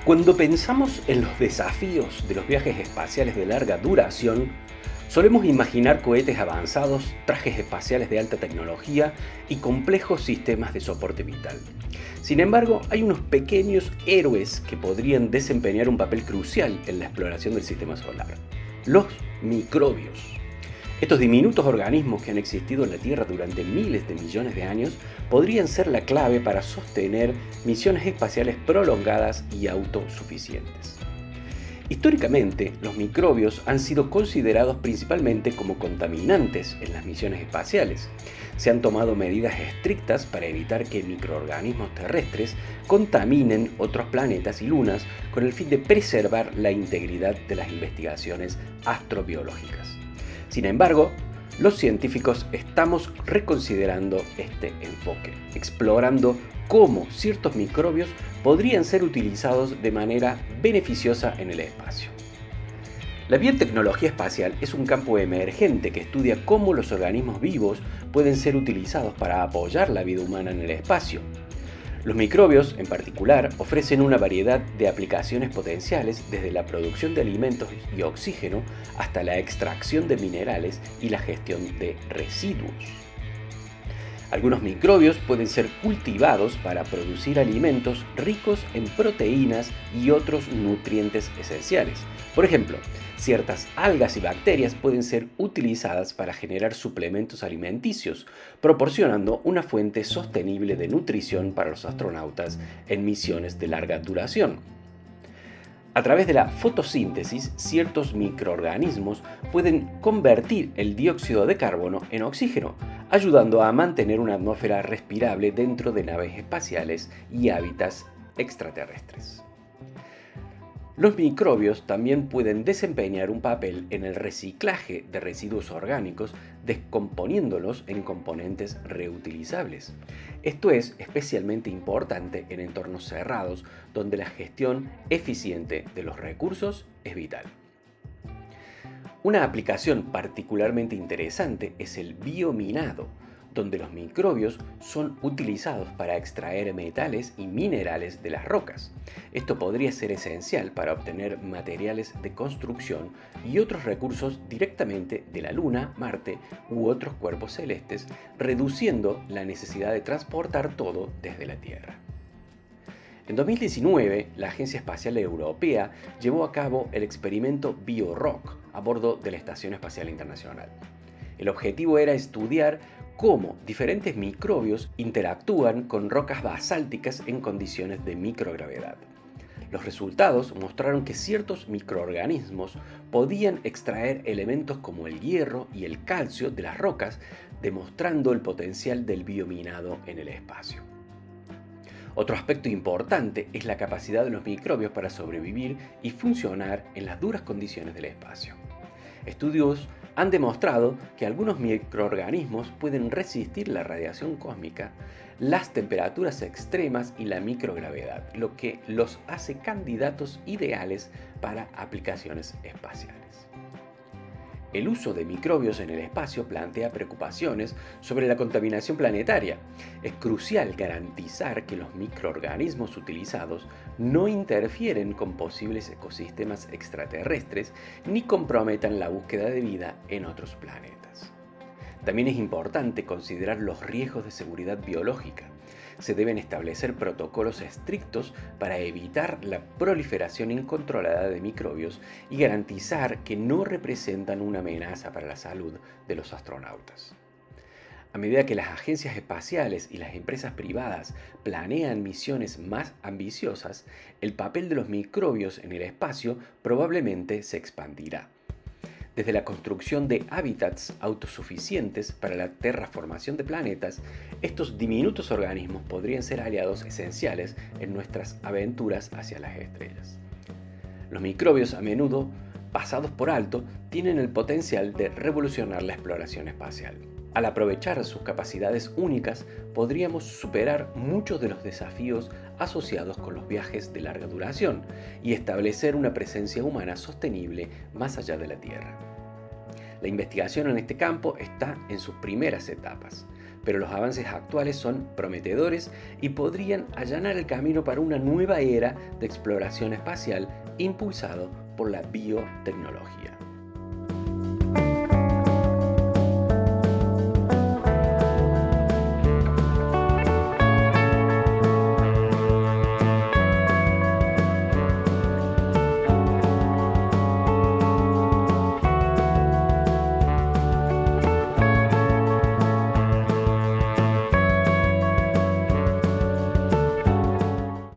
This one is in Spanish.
Cuando pensamos en los desafíos de los viajes espaciales de larga duración, solemos imaginar cohetes avanzados, trajes espaciales de alta tecnología y complejos sistemas de soporte vital. Sin embargo, hay unos pequeños héroes que podrían desempeñar un papel crucial en la exploración del sistema solar: los microbios. Estos diminutos organismos que han existido en la Tierra durante miles de millones de años podrían ser la clave para sostener misiones espaciales prolongadas y autosuficientes. Históricamente, los microbios han sido considerados principalmente como contaminantes en las misiones espaciales. Se han tomado medidas estrictas para evitar que microorganismos terrestres contaminen otros planetas y lunas con el fin de preservar la integridad de las investigaciones astrobiológicas. Sin embargo, los científicos estamos reconsiderando este enfoque, explorando cómo ciertos microbios podrían ser utilizados de manera beneficiosa en el espacio. La biotecnología espacial es un campo emergente que estudia cómo los organismos vivos pueden ser utilizados para apoyar la vida humana en el espacio. Los microbios, en particular, ofrecen una variedad de aplicaciones potenciales desde la producción de alimentos y oxígeno hasta la extracción de minerales y la gestión de residuos. Algunos microbios pueden ser cultivados para producir alimentos ricos en proteínas y otros nutrientes esenciales. Por ejemplo, ciertas algas y bacterias pueden ser utilizadas para generar suplementos alimenticios, proporcionando una fuente sostenible de nutrición para los astronautas en misiones de larga duración. A través de la fotosíntesis, ciertos microorganismos pueden convertir el dióxido de carbono en oxígeno, ayudando a mantener una atmósfera respirable dentro de naves espaciales y hábitats extraterrestres. Los microbios también pueden desempeñar un papel en el reciclaje de residuos orgánicos, descomponiéndolos en componentes reutilizables. Esto es especialmente importante en entornos cerrados, donde la gestión eficiente de los recursos es vital. Una aplicación particularmente interesante es el biominado, donde los microbios son utilizados para extraer metales y minerales de las rocas. Esto podría ser esencial para obtener materiales de construcción y otros recursos directamente de la Luna, Marte u otros cuerpos celestes, reduciendo la necesidad de transportar todo desde la Tierra. En 2019, la Agencia Espacial Europea llevó a cabo el experimento BioRock a bordo de la Estación Espacial Internacional. El objetivo era estudiar cómo diferentes microbios interactúan con rocas basálticas en condiciones de microgravedad. Los resultados mostraron que ciertos microorganismos podían extraer elementos como el hierro y el calcio de las rocas, demostrando el potencial del biominado en el espacio. Otro aspecto importante es la capacidad de los microbios para sobrevivir y funcionar en las duras condiciones del espacio. Estudios han demostrado que algunos microorganismos pueden resistir la radiación cósmica, las temperaturas extremas y la microgravedad, lo que los hace candidatos ideales para aplicaciones espaciales. El uso de microbios en el espacio plantea preocupaciones sobre la contaminación planetaria. Es crucial garantizar que los microorganismos utilizados no interfieren con posibles ecosistemas extraterrestres ni comprometan la búsqueda de vida en otros planetas. También es importante considerar los riesgos de seguridad biológica. Se deben establecer protocolos estrictos para evitar la proliferación incontrolada de microbios y garantizar que no representan una amenaza para la salud de los astronautas. A medida que las agencias espaciales y las empresas privadas planean misiones más ambiciosas, el papel de los microbios en el espacio probablemente se expandirá. Desde la construcción de hábitats autosuficientes para la terraformación de planetas, estos diminutos organismos podrían ser aliados esenciales en nuestras aventuras hacia las estrellas. Los microbios, a menudo pasados por alto, tienen el potencial de revolucionar la exploración espacial. Al aprovechar sus capacidades únicas, podríamos superar muchos de los desafíos asociados con los viajes de larga duración y establecer una presencia humana sostenible más allá de la Tierra. La investigación en este campo está en sus primeras etapas, pero los avances actuales son prometedores y podrían allanar el camino para una nueva era de exploración espacial impulsado por la biotecnología.